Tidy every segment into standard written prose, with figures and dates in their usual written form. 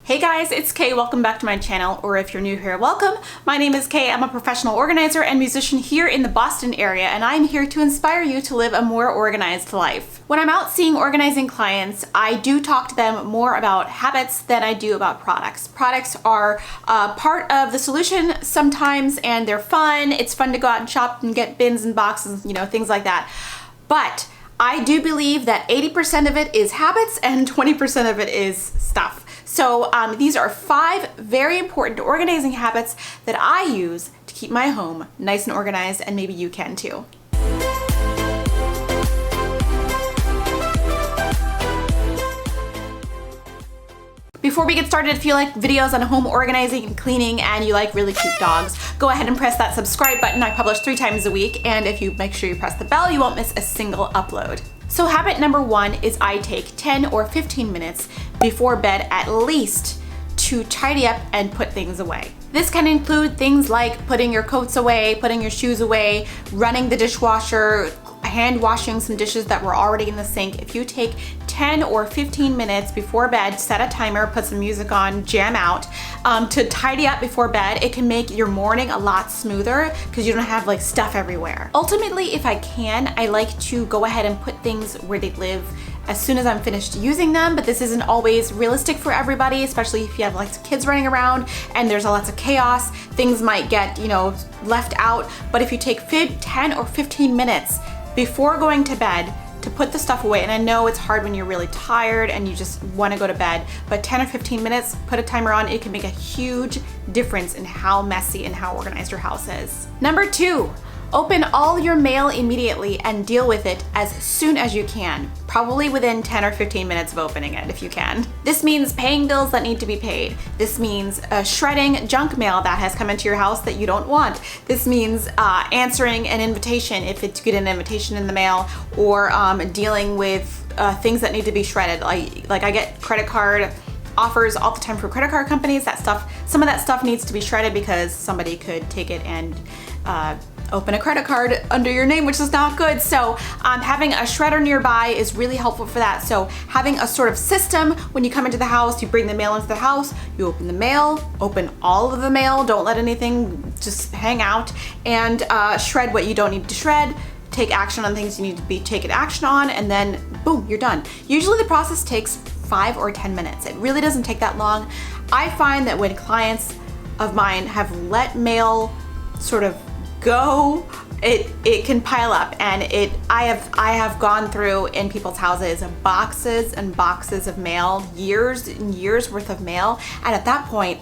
Hey guys, it's Kay. Welcome back to my channel, or if you're new here, welcome. My name is Kay. I'm a professional organizer and musician here in the Boston area, and I'm here to inspire you to live a more organized life. When I'm out seeing organizing clients, I do talk to them more about habits than I do about products. Products are part of the solution sometimes, and they're fun. It's fun to go out and shop and get bins and boxes, things like that. But I do believe that 80% of it is habits and 20% of it is stuff. So these are 5 very important organizing habits that I use to keep my home nice and organized, and maybe you can too. Before we get started, if you like videos on home organizing and cleaning and you like really cute dogs, go ahead and press that subscribe button. I publish 3 times a week, and if you make sure you press the bell, you won't miss a single upload. So habit number 1 is I take 10 or 15 minutes before bed at least to tidy up and put things away. This can include things like putting your coats away, putting your shoes away, running the dishwasher, hand washing some dishes that were already in the sink. If you take 10 or 15 minutes before bed, set a timer, put some music on, jam out, to tidy up before bed, it can make your morning a lot smoother because you don't have like stuff everywhere. Ultimately, if I can, I like to go ahead and put things where they live as soon as I'm finished using them, but this isn't always realistic for everybody, especially if you have lots of kids running around and there's lots of chaos. Things might get, left out. But if you take 10 or 15 minutes before going to bed to put the stuff away, and I know it's hard when you're really tired and you just want to go to bed, but 10 or 15 minutes, put a timer on, it can make a huge difference in how messy and how organized your house is. Number 2, open all your mail immediately and deal with it as soon as you can, probably within 10 or 15 minutes of opening it if you can. This means paying bills that need to be paid. This means shredding junk mail that has come into your house that you don't want. This means answering an invitation if you get an invitation in the mail, or dealing with things that need to be shredded. Like I get credit card offers all the time from credit card companies. Some of that stuff needs to be shredded because somebody could take it and open a credit card under your name, which is not good. So having a shredder nearby is really helpful for that. So having a sort of system, when you come into the house, you bring the mail into the house, you open the mail, open all of the mail, don't let anything just hang out, and shred what you don't need to shred, take action on things you need to be taken action on, and then boom, you're done. Usually the process takes 5 or 10 minutes. It really doesn't take that long. I find that when clients of mine have let mail sort of go, it can pile up, and I have gone through in people's houses boxes and boxes of mail, years and years worth of mail, and at that point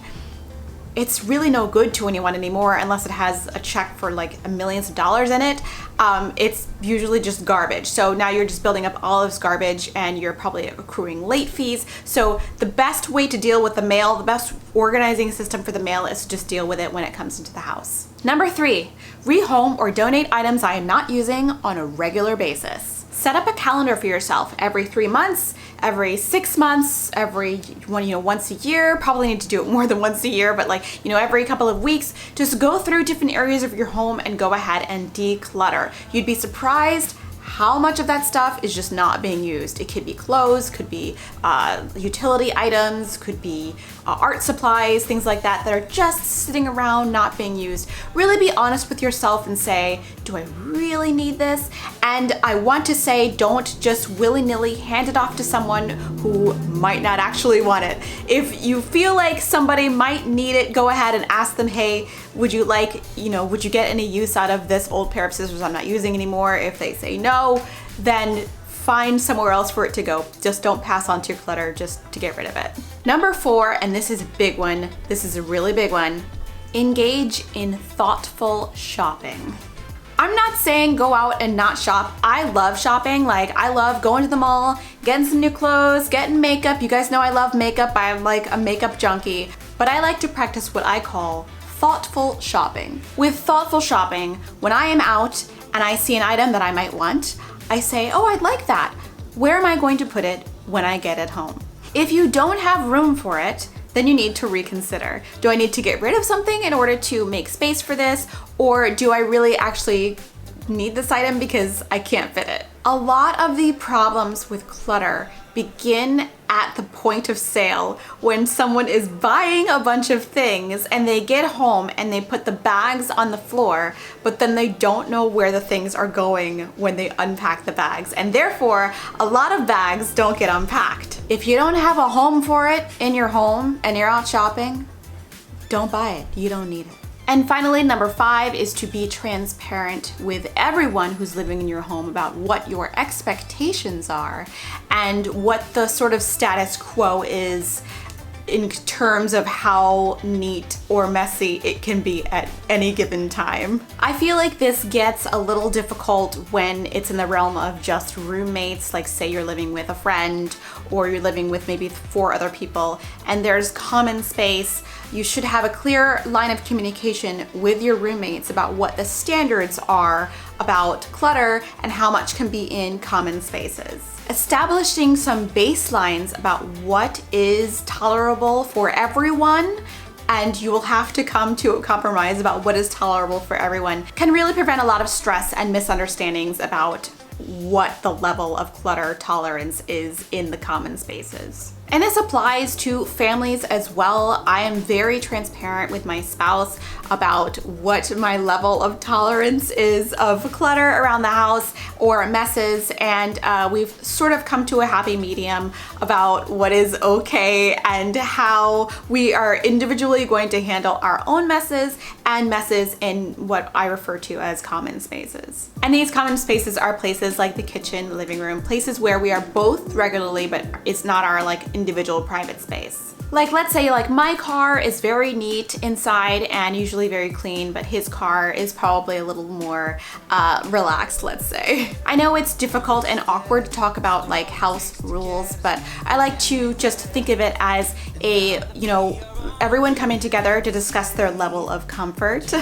it's really no good to anyone anymore unless it has a check for like millions of dollars in it. It's usually just garbage. So now you're just building up all of this garbage, and you're probably accruing late fees. So the best way to deal with the mail, the best organizing system for the mail, is to just deal with it when it comes into the house. Number 3, rehome or donate items I am not using on a regular basis. Set up a calendar for yourself every 3 months, every 6 months, every once a year. Probably need to do it more than once a year, but every couple of weeks. Just go through different areas of your home and go ahead and declutter. You'd be surprised how much of that stuff is just not being used. It could be clothes, could be utility items, could be art supplies, things like that are just sitting around not being used. Really be honest with yourself and say, do I really need this? And I want to say, don't just willy-nilly hand it off to someone who might not actually want it. If you feel like somebody might need it, go ahead and ask them, hey, would you get any use out of this old pair of scissors I'm not using anymore? If they say no, then find somewhere else for it to go. Just don't pass on to your clutter just to get rid of it. Number 4, and this is a big one, this is a really big one, engage in thoughtful shopping. I'm not saying go out and not shop. I love shopping. I love going to the mall, getting some new clothes, getting makeup. You guys know I love makeup. I'm like a makeup junkie. But I like to practice what I call thoughtful shopping. With thoughtful shopping, when I am out and I see an item that I might want, I say, oh, I'd like that. Where am I going to put it when I get it home? If you don't have room for it, then you need to reconsider. Do I need to get rid of something in order to make space for this? Or do I really actually need this item because I can't fit it? A lot of the problems with clutter begin at the point of sale when someone is buying a bunch of things and they get home and they put the bags on the floor, but then they don't know where the things are going when they unpack the bags, and therefore a lot of bags don't get unpacked. If you don't have a home for it in your home and you're out shopping, don't buy it. You don't need it. And finally, number 5 is to be transparent with everyone who's living in your home about what your expectations are and what the sort of status quo is in terms of how neat or messy it can be at any given time. I feel like this gets a little difficult when it's in the realm of just roommates, like say you're living with a friend or you're living with maybe 4 other people and there's common space. You should have a clear line of communication with your roommates about what the standards are about clutter and how much can be in common spaces. Establishing some baselines about what is tolerable for everyone, and you will have to come to a compromise about what is tolerable for everyone, can really prevent a lot of stress and misunderstandings about what the level of clutter tolerance is in the common spaces. And this applies to families as well. I am very transparent with my spouse about what my level of tolerance is of clutter around the house or messes, and we've sort of come to a happy medium about what is okay and how we are individually going to handle our own messes and messes in what I refer to as common spaces. And these common spaces are places like the kitchen, the living room, places where we are both regularly, but it's not our like individual private space. Like let's say like my car is very neat inside and usually very clean, but his car is probably a little more relaxed, let's say. I know it's difficult and awkward to talk about like house rules, but I like to just think of it as a, you know, everyone coming together to discuss their level of comfort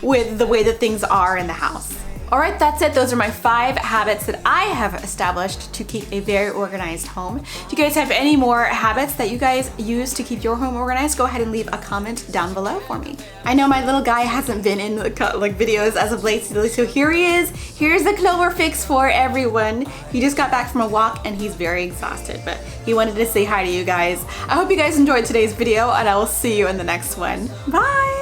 with the way that things are in the house. All right, that's it. Those are my 5 habits that I have established to keep a very organized home. If you guys have any more habits that you guys use to keep your home organized, go ahead and leave a comment down below for me. I know my little guy hasn't been in the videos as of late, so here he is. Here's the Clover fix for everyone. He just got back from a walk and he's very exhausted, but he wanted to say hi to you guys. I hope you guys enjoyed today's video and I will see you in the next one. Bye!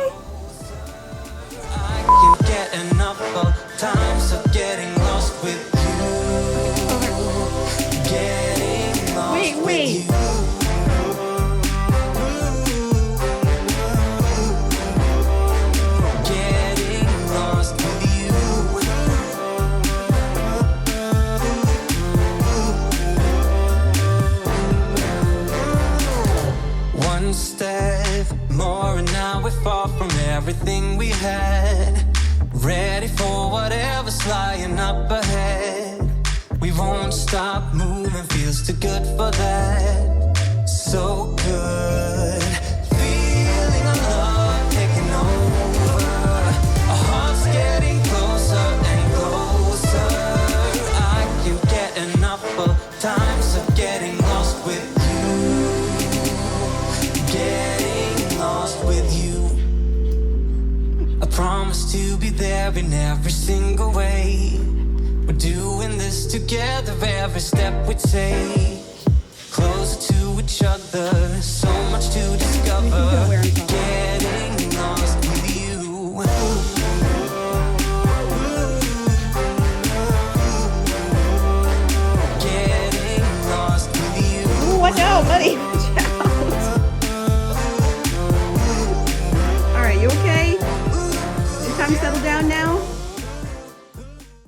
Times of getting lost with you. Getting lost with you. Getting lost with you. One step more and now we're far from everything we had. Ready for whatever's lying up ahead. We won't stop moving, feels too good for that. So good. Feeling our love taking over. Our hearts getting closer and closer. I can't get enough of times of getting lost with you. Getting lost with you. I promise to be there in every single way. We're doing this together every step we take. Closer to each other, so much to discover. Getting lost with you. Getting lost with you. Ooh, watch out, buddy. Watch out. All right, you okay? Time to settle